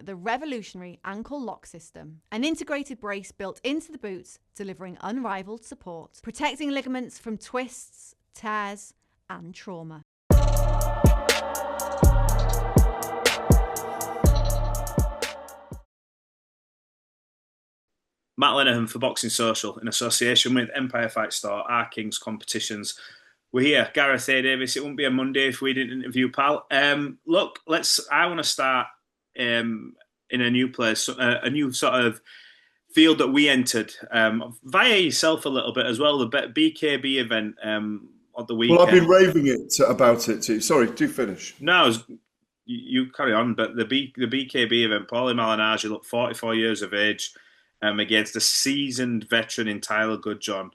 the revolutionary ankle lock system, an integrated brace built into the boots, delivering unrivaled support, protecting ligaments from twists, tears, and trauma. Matt Lenihan for Boxing Social in association with Empire Fight Store, our King's Competitions. We're here, Gareth A, Davies. It wouldn't be a Monday if we didn't interview Pal. Look, I want to start in a new place, a new sort of field that we entered via yourself a little bit as well. The BKB event on the weekend. Well, I've been raving about it too. Sorry, do finish. No, you carry on. But the BKB event, Paulie Malinaggi, look, 44 years of age. Against a seasoned veteran in Tyler Goodjohn.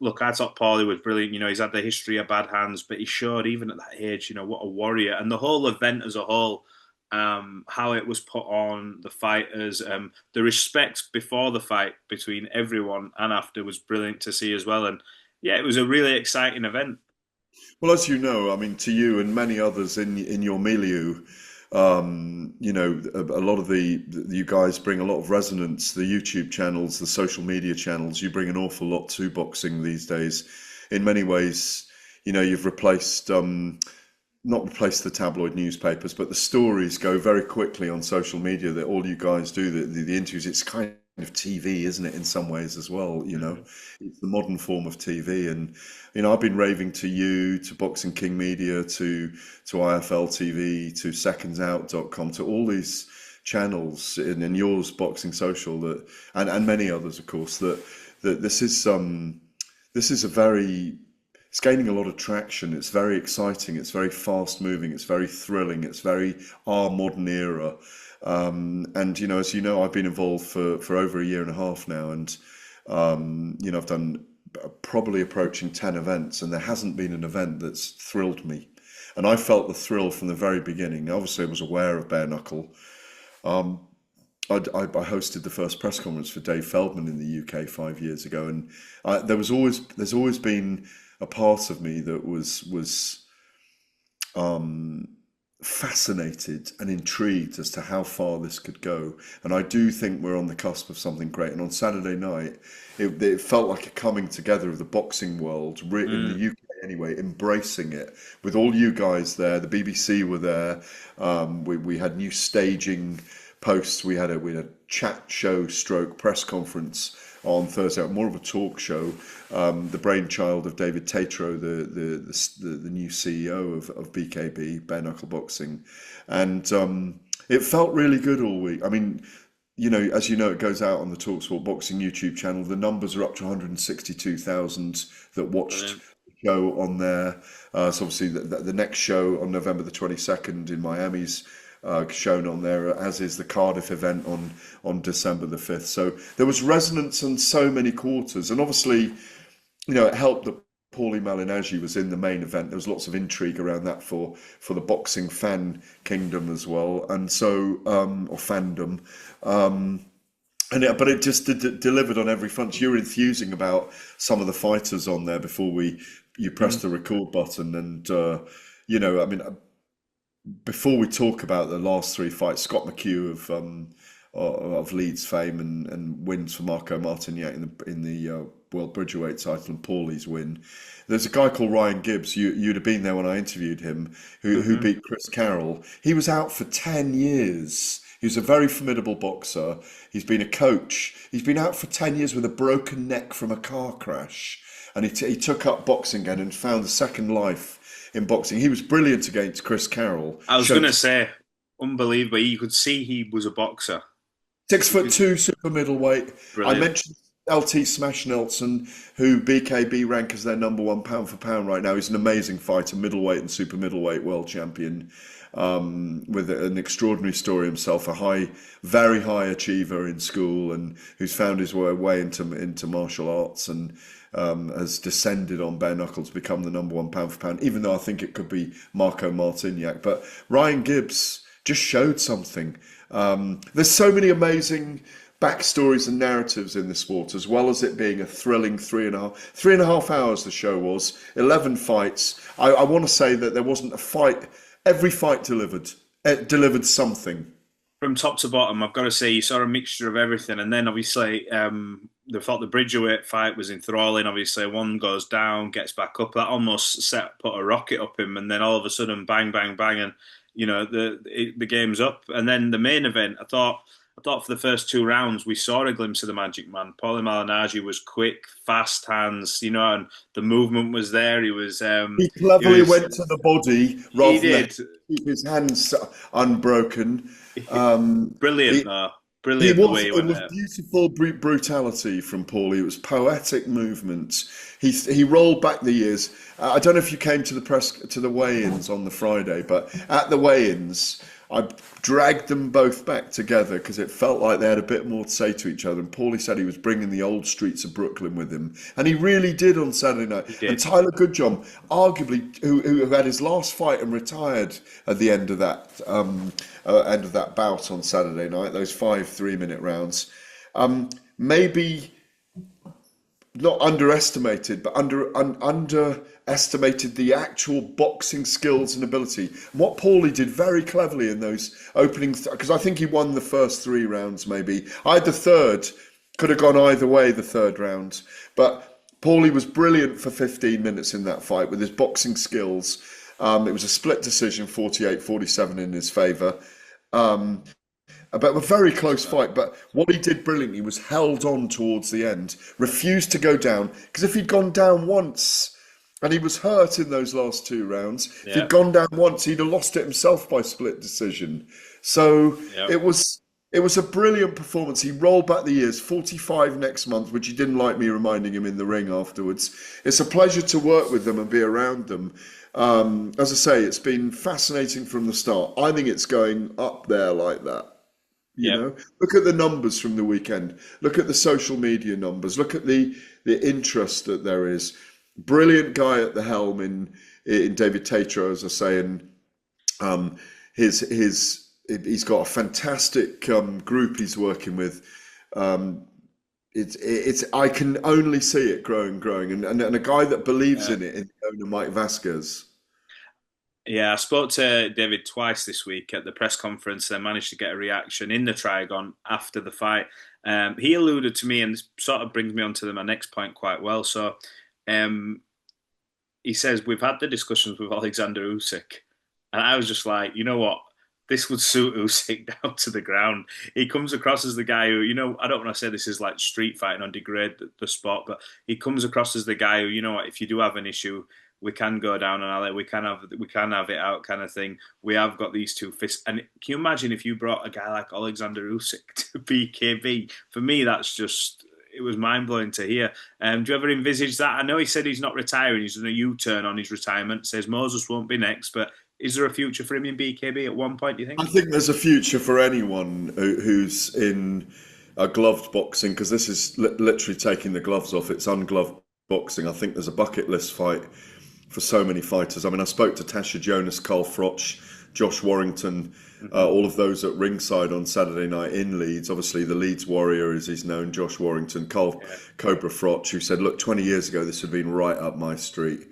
Look, I thought Paulie was brilliant. You know, he's had the history of bad hands, but he showed even at that age, you know, what a warrior. And the whole event as a whole, how it was put on, the fighters, the respect before the fight between everyone and after was brilliant to see as well. And yeah, it was a really exciting event. Well, as you know, I mean, to you and many others in your milieu, you know, a lot of you guys bring a lot of resonance. The YouTube channels, the social media channels, you bring an awful lot to boxing these days. In many ways, you know, you've replaced, not replaced the tabloid newspapers, but the stories go very quickly on social media that all you guys do, the interviews. It's kind of TV, isn't it, in some ways as well, you know? It's the modern form of TV. And, you know, I've been raving to you, to Boxing King Media, to IFL TV, to secondsout.com, to all these channels, and yours, Boxing Social, that and many others, of course, that this is a very, it's gaining a lot of traction. It's very exciting. It's very fast moving. It's very thrilling. It's very our modern era. And, you know, as you know, I've been involved for over a year and a half now. And, you know, I've done probably approaching 10 events, and there hasn't been an event that's thrilled me. And I felt the thrill from the very beginning. Obviously, I was aware of bare knuckle. I hosted the first press conference for Dave Feldman in the UK 5 years ago. And there's always been a part of me that was fascinated and intrigued as to how far this could go. And I do think we're on the cusp of something great. And on Saturday night, it felt like a coming together of the boxing world, in the UK anyway, embracing it, with all you guys there. The BBC were there. We had new staging posts. We had a chat show stroke press conference on Thursday, more of a talk show, the brainchild of David Tatro, the new CEO of BKB, Bare Knuckle Boxing. And it felt really good all week. I mean, you know, as you know, it goes out on the TalkSport Boxing YouTube channel. The numbers are up to 162,000 that watched the show on there. So obviously the next show on November the 22nd in Miami's shown on there, as is the Cardiff event on December the 5th. So there was resonance on so many quarters, and obviously, you know, it helped that Paulie Malinaggi was in the main event. There was lots of intrigue around that for the boxing fan kingdom as well, and so or fandom. But it just delivered on every front. You were enthusing about some of the fighters on there before you pressed the record button, and you know, I mean, before we talk about the last three fights, Scott McHugh of Leeds fame and wins for Marco Martignac in the World Bridgerweight title, and Paulie's win. There's a guy called Ryan Gibbs. You'd have been there when I interviewed him, who beat Chris Carroll. He was out for 10 years. He was a very formidable boxer. He's been a coach. He's been out for 10 years with a broken neck from a car crash, and he took up boxing again and found a second life in boxing. He was brilliant against Chris Carroll. I was going to say, unbelievable. You could see he was a boxer. 6'2", super middleweight. Brilliant. I mentioned LT Smash Nelson, who BKB rank as their number one pound for pound right now. He's an amazing fighter, middleweight and super middleweight world champion, with an extraordinary story himself, very high achiever in school, and who's found his way into martial arts, and has descended on bare knuckle to become the number one pound for pound, even though I think it could be Marco Martignac. But Ryan Gibbs just showed something. There's so many amazing backstories and narratives in the sport, as well as it being a thrilling 3.5 hours the show was, 11 fights. I want to say that there wasn't a fight, every fight delivered something. from top to bottom, I've got to say you saw a mixture of everything, and then obviously the Bridgerweight fight was enthralling. Obviously, one goes down, gets back up. That almost put a rocket up him, and then all of a sudden, bang, bang, bang, and the game's up. And then the main event, I thought for the first two rounds we saw a glimpse of the Magic Man. Paulie Malinaggi was quick, fast hands, and the movement was there. He cleverly went to the body rather than did. keep his hands unbroken. Brilliant, though. Brilliant the way he It went was out. beautiful brutality from Paulie. It was poetic movement. He rolled back the years. I don't know if you came to the weigh-ins on the Friday, but at the weigh-ins, I dragged them both back together because it felt like they had a bit more to say to each other. And Paulie said he was bringing the old streets of Brooklyn with him, and he really did on Saturday night. He did. And Tyler Goodjohn, arguably, who had his last fight and retired at the end of that bout on Saturday night, those 5 3-minute rounds, maybe not underestimated, but underestimated the actual boxing skills and ability. And what Paulie did very cleverly in those opening, because I think he won the first 3 rounds, maybe. I had the third, could have gone either way, the third round. But Paulie was brilliant for 15 minutes in that fight with his boxing skills. It was a split decision, 48-47 in his favour. But a very close fight. But what he did brilliantly was held on towards the end, refused to go down. Because if he'd gone down once, and he was hurt in those last 2 rounds, if he'd gone down once, he'd have lost it himself by split decision. So it was a brilliant performance. He rolled back the years, 45 next month, which he didn't like me reminding him in the ring afterwards. It's a pleasure to work with them and be around them. As I say, it's been fascinating from the start. I think it's going up there like that. You know, look at the numbers from the weekend. Look at the social media numbers. Look at the interest that there is. Brilliant guy at the helm in David Tatro, as I say, and he's got a fantastic group he's working with. It's I can only see it growing, and a guy that believes in it, in the owner Mike Vasquez. Yeah, I spoke to David twice this week at the press conference and managed to get a reaction in the Trigon after the fight. He alluded to me, and this sort of brings me on to my next point quite well. So he says, we've had the discussions with Oleksandr Usyk. And I was just like, you know what? This would suit Usyk down to the ground. He comes across as the guy who, I don't want to say this is like street fighting or degrade the sport, but he comes across as the guy who, if you do have an issue, we can go down an alley, we can have it out kind of thing. We have got these two fists. And can you imagine if you brought a guy like Oleksandr Usyk to BKB? For me, it was mind-blowing to hear. Do you ever envisage that? I know he said he's not retiring, he's doing a U-turn on his retirement, says Moses won't be next, but is there a future for him in BKB at one point, do you think? I think there's a future for anyone who's in a gloved boxing, because this is literally taking the gloves off. It's ungloved boxing. I think there's a bucket list fight for so many fighters. I mean, I spoke to Tasha Jonas, Carl Froch, Josh Warrington, all of those at ringside on Saturday night in Leeds. Obviously, the Leeds Warrior, as he's known, Josh Warrington, Carl Cobra Froch, who said, look, 20 years ago, this had been right up my street.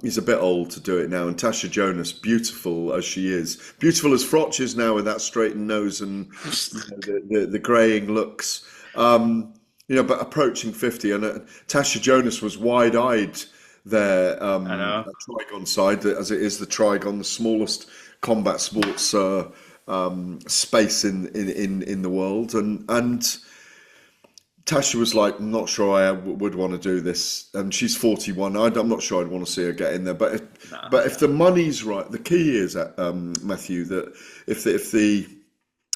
He's a bit old to do it now. And Tasha Jonas, beautiful as she is, beautiful as Froch is now with that straightened nose and the greying looks, but approaching 50. And Tasha Jonas was wide-eyed there at Trigon side, as it is the Trigon, the smallest combat sports space in the world. And Tasha was like, I'm not sure I would want to do this. And she's 41. I'm not sure I'd want to see her get in there. But if the money's right, the key is, Matthew, that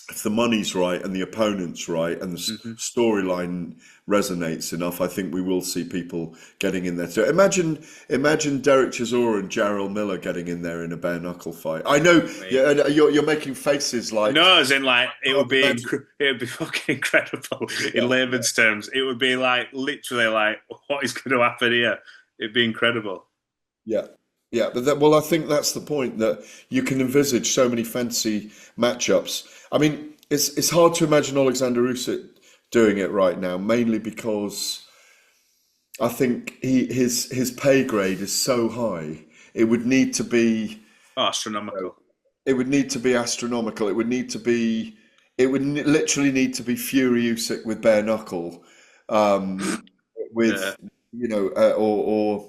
if the money's right and the opponent's right and the storyline resonates enough, I think we will see people getting in there. So imagine Derek Chisora and Jarrell Miller getting in there in a bare knuckle fight. I know you're making faces like, no, as in like it would be fucking incredible in layman's terms. It would be like literally like, what is going to happen here? It'd be incredible. Yeah. Yeah, but I think that's the point, that you can envisage so many fancy matchups. I mean, it's hard to imagine Oleksandr Usyk doing it right now, mainly because I think his pay grade is so high. It would need to be astronomical. it would need to be astronomical. It would literally need to be Fury Usyk with bare knuckle, um, Yeah, with or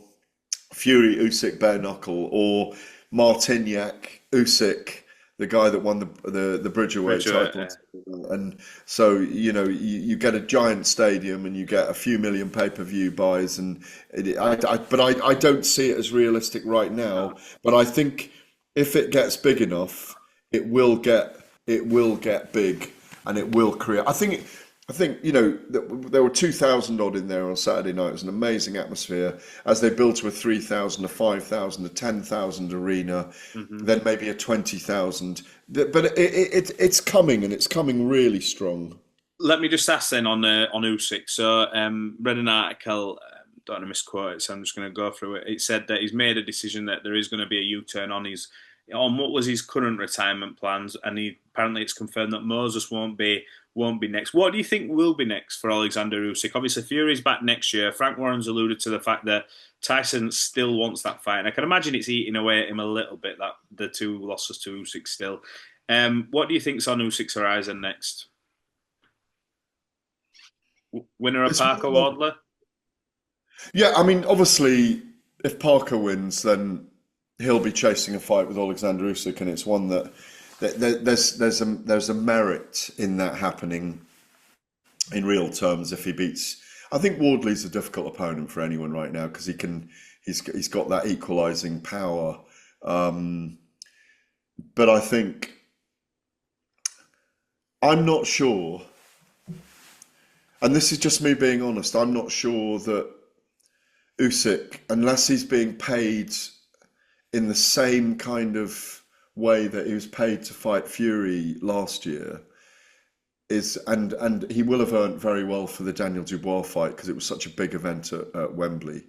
Fury Usyk bare knuckle, or Martignac Usyk, the guy that won the Bridgerweight Bridger, title. And so you get a giant stadium and you get a few million pay-per-view buys, and I don't see it as realistic right now. no. But I think if it gets big enough, it will get big, and it will create. I think there were 2,000 odd in there on Saturday night. It was an amazing atmosphere as they built to a 3,000, a 5,000, a 10,000 arena, Hmm. then maybe a 20,000. But it's coming, and it's coming really strong. Let me just ask then on Usyk. So, read an article. Don't want to misquote it, so I'm just going to go through it. It said that he's made a decision that there is going to be a U-turn on what was his current retirement plans, and apparently it's confirmed that Moses won't be next. What do you think will be next for Oleksandr Usyk? Obviously, Fury's back next year. Frank Warren's alluded to the fact that Tyson still wants that fight, and I can imagine it's eating away at him a little bit, that the two losses to Usyk still. What do you think's on Usyk's horizon next? Winner of It's Parker more Wardley? Yeah, I mean, obviously, if Parker wins, then he'll be chasing a fight with Alexander Usyk, and it's one that there's a merit in that happening in real terms if he beats. I think Wardley's a difficult opponent for anyone right now because he's got that equalising power, but I think I'm not sure, and this is just me being honest. I'm not sure that Usyk, unless he's being paid in the same kind of way that he was paid to fight Fury last year, and he will have earned very well for the Daniel Dubois fight because it was such a big event at Wembley,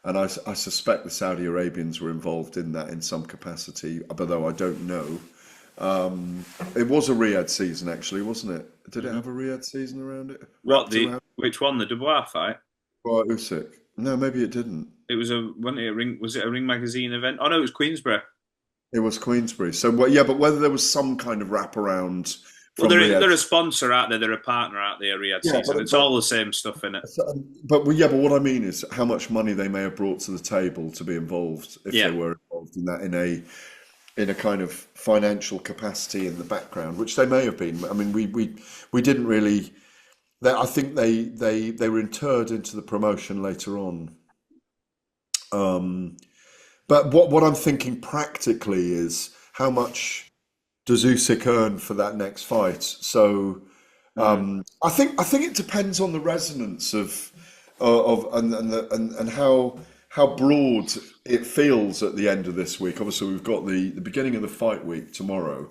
and I suspect the Saudi Arabians were involved in that in some capacity, although I don't know. It was a Riyadh season, actually, wasn't it? Did it have a Riyadh season around it? What Wrapped around which one? The Dubois fight? by Usyk? No, maybe it didn't. It was wasn't it a ring? Was it a Ring Magazine event? Oh no, it was Queensborough. It was Queensbury. So, well, yeah, but whether there was some kind of wraparound Well, from they're Riyadh. a sponsor out there. They're a partner out there. Riyadh Yeah, season. It's but all the same stuff in it. but what I mean is how much money they may have brought to the table to be involved if Yeah, they were involved in that in a kind of financial capacity in the background, which they may have been. I mean, we didn't really. I think they were interred into the promotion later on. Um, but what I'm thinking practically is how much does Usyk earn for that next fight? So mm, I think it depends on the resonance of and how broad it feels at the end of this week. Obviously, we've got the beginning of the fight week tomorrow.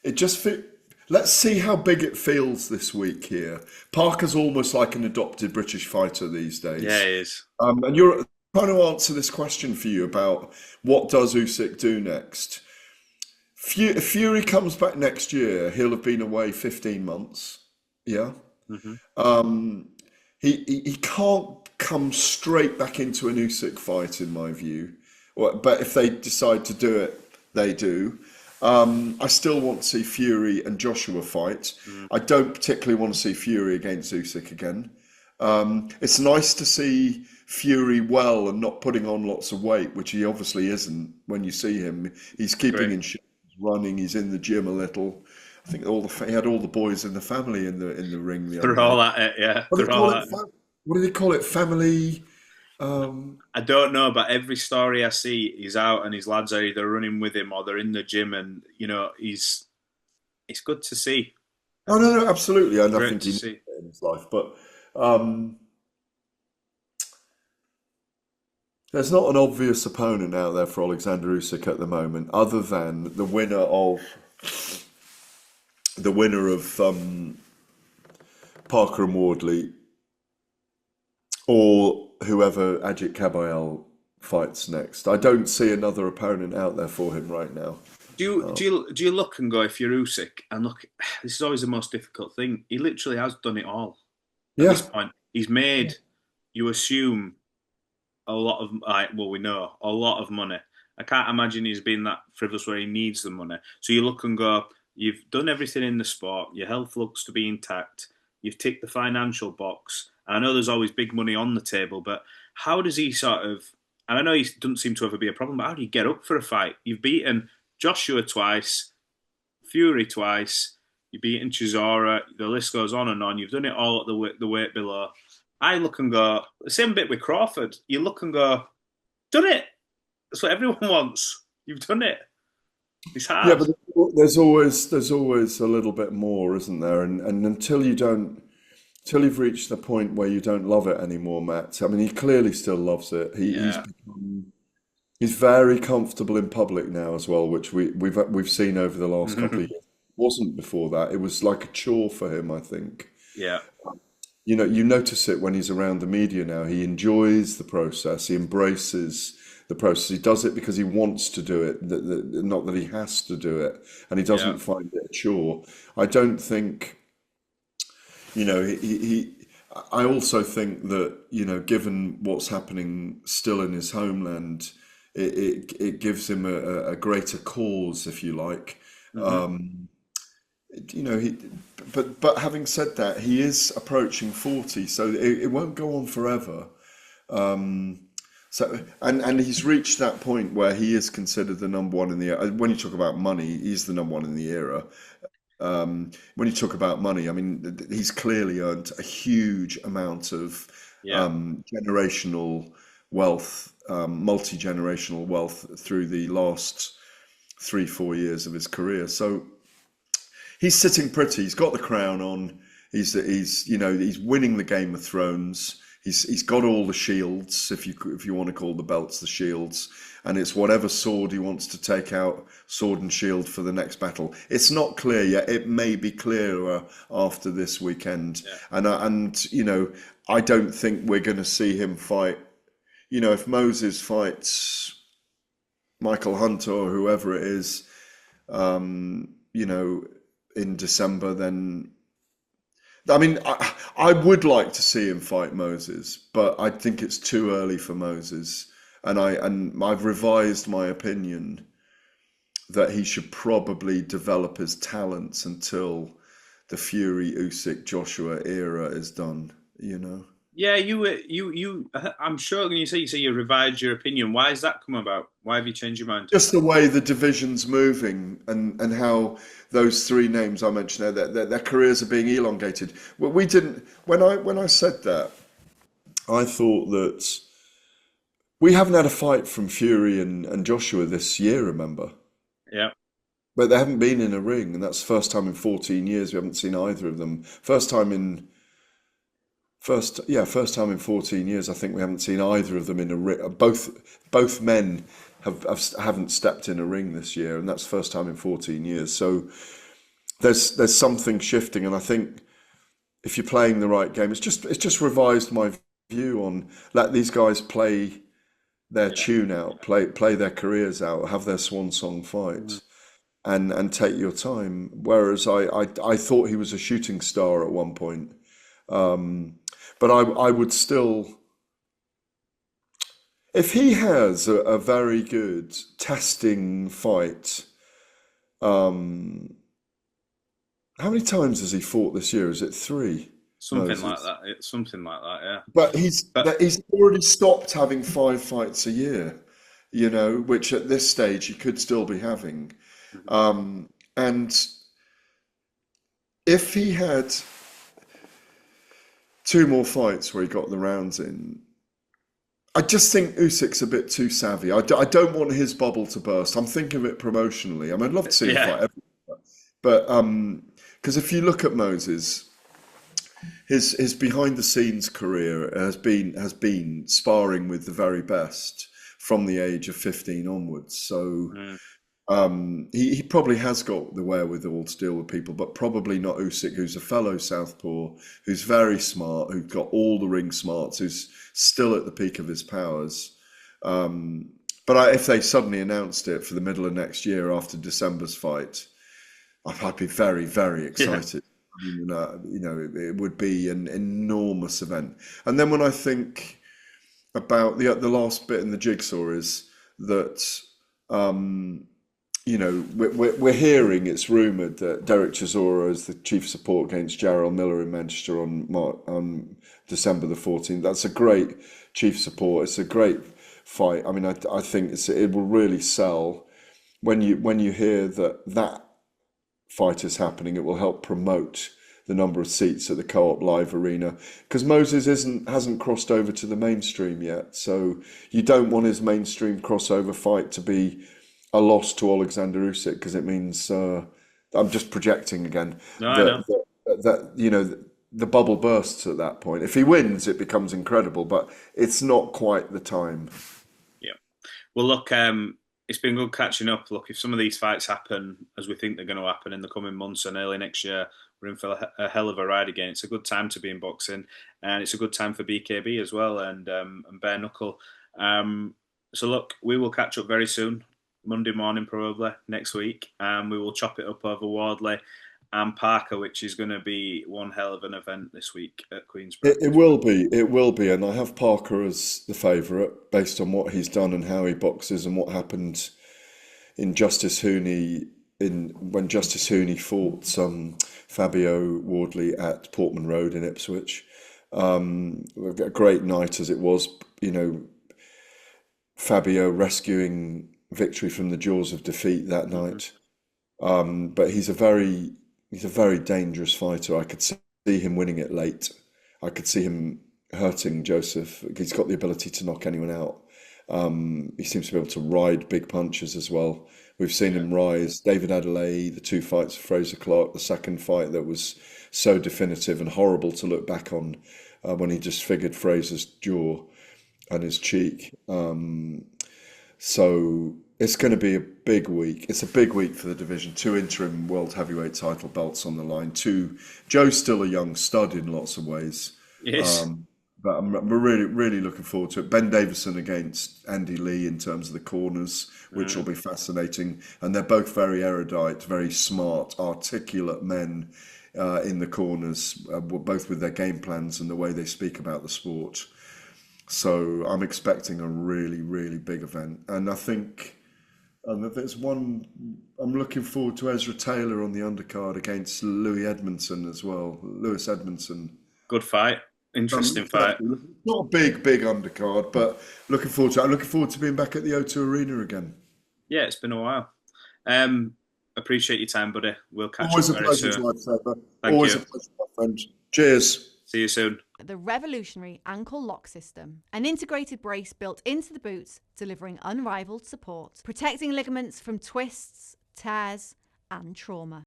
It just fit. Let's see how big it feels this week here. Parker's almost like an adopted British fighter these yeah, days. it is. And you're trying to answer this question for you about what does Usyk do next. If Fury comes back next year, he'll have been away 15 months. Yeah. Hmm. Um, he can't come straight back into an Usyk fight, in my view. But if they decide to do it, they do. I still want to see Fury and Joshua fight. Mm. I don't particularly want to see Fury against Usyk again. It's nice to see Fury well and not putting on lots of weight, which he obviously isn't when you see him. He's keeping Great. in shape, he's running, he's in the gym a little. I think he had all the boys in the family in the ring the other They're night. all at it. Yeah, What do they're they call all it? at it. What do they call it? Family. Um, I don't know, but every story I see, he's out and his lads are either running with him or they're in the gym, and it's good to see. oh no, absolutely, and I Great think to he needs see. it in his life, but um, there's not an obvious opponent out there for Alexander Usyk at the moment, other than the winner of Parker and Wardley, or whoever Ajit Kabayel fights next. I don't see another opponent out there for him right now. Do you look and go, if you're Usyk, and look, this is always the most difficult thing. He literally has done it all at this Yeah, point. He's made, you assume, a lot of, we know, a lot of money. I can't imagine he's been that frivolous where he needs the money. So you look and go, you've done everything in the sport. Your health looks to be intact. You've ticked the financial box. And I know there's always big money on the table, but how does he sort of... And I know he doesn't seem to ever be a problem, but how do you get up for a fight? You've beaten Joshua twice, Fury twice, you've beaten Chisora, the list goes on and on. You've done it all at the weight below. I look and go, the same bit with Crawford. You look and go, done it. That's what everyone wants. You've done it. It's hard. Yeah, but there's always a little bit more, isn't there? And until you've reached the point where you don't love it anymore, Matt. I mean, he clearly still loves it. He's very comfortable in public now as well, which we've seen over the last couple of years. It wasn't before that. It was like a chore for him, I think. Yeah. You notice it when he's around the media now. He enjoys the process. He embraces the process. He does it because he wants to do it, not that he has to do it, and he doesn't find it a chore. I don't think, I also think that, given what's happening still in his homeland, it gives him a greater cause, if you like. But having said that, he is approaching 40, so it won't go on forever. So he's reached that point where he is considered the number one in the era. When you talk about money, he's the number one in the era. When you talk about money, I mean, he's clearly earned a huge amount of generational wealth, multi-generational wealth through the last 3-4 years of his career. So he's sitting pretty. He's got the crown on. He's winning the Game of Thrones. He's got all the shields, if you want to call the belts the shields, and it's whatever sword he wants to take out, sword and shield for the next battle. It's not clear yet. It may be clearer after this weekend, and I don't think we're going to see him fight. If Moses fights Michael Hunter or whoever it is, in December, then I mean, I would like to see him fight Moses, but I think it's too early for Moses, and I've revised my opinion that he should probably develop his talents until the Fury Usyk Joshua era is done. Yeah, I'm sure when you say you revised your opinion. Why has that come about? Why have you changed your mind? Just the way the division's moving and how those three names I mentioned there, their careers are being elongated. Well, we didn't. When I said that, I thought that we haven't had a fight from Fury and Joshua this year. Remember? Yeah. But they haven't been in a ring, and that's the first time in 14 years we haven't seen either of them. First time in 14 years, I think we haven't seen either of them in a ring. Both men haven't stepped in a ring this year, and that's the first time in 14 years. So there's something shifting, and I think if you're playing the right game, it's just revised my view on let these guys play their tune out, play their careers out, have their swan song fight, and take your time. Whereas I thought he was a shooting star at one point. But I would still, if he has a very good testing fight, how many times has he fought this year? Is it 3? Something like that. It's something like that, yeah. But he's already stopped having 5 fights a year, which at this stage he could still be having. And if he had 2 more fights where he got the rounds in, I just think Usyk's a bit too savvy. I don't want his bubble to burst. I'm thinking of it promotionally. I mean, I'd love to see him fight everyone. But because if you look at Moses, his behind the scenes career has been sparring with the very best from the age of 15 onwards. So he probably has got the wherewithal to deal with people, but probably not Usyk, who's a fellow southpaw, who's very smart, who's got all the ring smarts, who's still at the peak of his powers. But if they suddenly announced it for the middle of next year after December's fight, I'd be very, very excited. I mean, it would be an enormous event. And then when I think about the last bit in the jigsaw is that We're hearing, it's rumoured that Derek Chisora is the chief support against Jarrell Miller in Manchester on December the 14th. That's a great chief support. It's a great fight. I mean, I think it will really sell when you hear that fight is happening. It will help promote the number of seats at the Co-op Live Arena, because Moses hasn't crossed over to the mainstream yet. So you don't want his mainstream crossover fight to be a loss to Oleksandr Usyk, because it means I'm just projecting again. No, I know. That the bubble bursts at that point. If he wins, it becomes incredible, but it's not quite the time. Yeah. Well, look, it's been good catching up. Look, if some of these fights happen as we think they're going to happen in the coming months and early next year, we're in for a hell of a ride again. It's a good time to be in boxing, and it's a good time for BKB as well, and bare knuckle. So look, we will catch up very soon. Monday morning probably next week, and we will chop it up over Wardley and Parker, which is going to be one hell of an event this week at Queensborough. It will be, and I have Parker as the favourite based on what he's done and how he boxes and what happened in Justice Hooney when Justice Hooney fought Fabio Wardley at Portman Road in Ipswich. A great night as it was, Fabio rescuing victory from the jaws of defeat that night. But he's a very dangerous fighter. I could see him winning it late. I could see him hurting Joseph. He's got the ability to knock anyone out. He seems to be able to ride big punches as well. We've seen him rise. David Adelaide, the 2 fights for Fraser Clark, the second fight that was so definitive and horrible to look back on, when he just figured Fraser's jaw and his cheek. So it's going to be a big week. It's a big week for the division. 2 interim world heavyweight title belts on the line. Joe's still a young stud in lots of ways. Yes. But I'm really, really looking forward to it. Ben Davison against Andy Lee in terms of the corners, which will be fascinating. And they're both very erudite, very smart, articulate men in the corners, both with their game plans and the way they speak about the sport. So I'm expecting a really, really big event. And I think there's one, I'm looking forward to Ezra Taylor on the undercard against Lewis Edmondson as well. Lewis Edmondson. Good fight. Interesting fight. Not a big undercard, but looking forward to it. I'm looking forward to being back at the O2 Arena again. Yeah, it's been a while. Appreciate your time, buddy. We'll catch Always up very soon. Always a pleasure, Thank you. my friend. Cheers. See you soon. The revolutionary ankle lock system, an integrated brace built into the boots, delivering unrivaled support, protecting ligaments from twists, tears, and trauma.